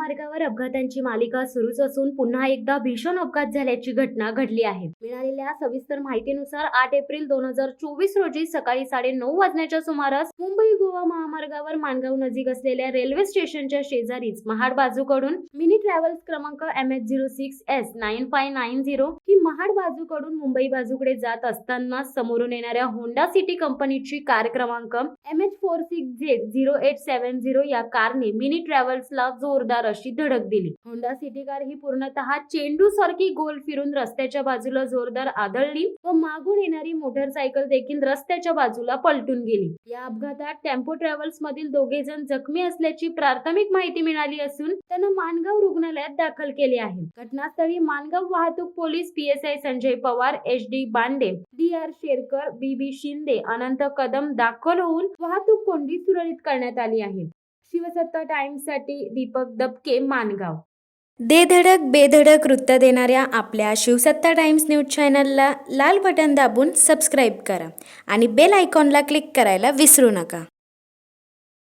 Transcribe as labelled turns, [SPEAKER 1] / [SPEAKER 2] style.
[SPEAKER 1] महामार्गावर अपघातांची मालिका सुरूच असून पुन्हा एकदा भीषण अपघात झाल्याची घटना घडली आहे। मिळालेल्या सविस्तर माहितीनुसार 8 एप्रिल 2024 रोजी सकाळी 9:30 वाजण्याच्या सुमारास मुंबई गोवा महामार्गावर माणगाव नजीक असलेल्या रेल्वे स्टेशनच्या शेजारीच महाड बाजूकडून मिनी ट्रॅव्हल्स क्रमांक MH06S9590 ही महाड बाजूकडून मुंबई बाजूकडे जात असताना समोरून येणाऱ्या होंडा सिटी कंपनीची कार क्रमांक MH46Z0870 या कारने मिनी ट्रॅव्हल्सला जोरदार अशी धडक दिली। होंडा सिटी कार ही पूर्णतः चेंडू सारखी गोल फिरून रस्त्याच्या बाजूला जोरदार आदळली व मागून येणारी मोटरसायकल देखील रस्त्याच्या बाजूला पलटून गेली। या अपघातात टेम्पो ट्रॅव्हल्स मधील 2 जण जखमी असल्याची प्राथमिक माहिती मिळाली असून त्यांना माणगाव रुग्णालयात दाखल केले आहे। घटनास्थळी माणगाव वाहतूक police PSI Sanjay Pawar, HD Bande, DR Sherkar, BB Shinde, Anant Kadam दाखल होऊन वाहतूक कोंडी सुरळीत करण्यात आली आहे। शिवसत्ता टाइम्स साठी दीपक दबके, माणगाव।
[SPEAKER 2] दे धडक बेधडक वृत्त देणाऱ्या आपल्या शिवसत्ता टाइम्स न्यूज चॅनलला लाल बटन दाबून सबस्क्राईब करा आणि बेल आयकॉनला क्लिक करायला विसरू नका।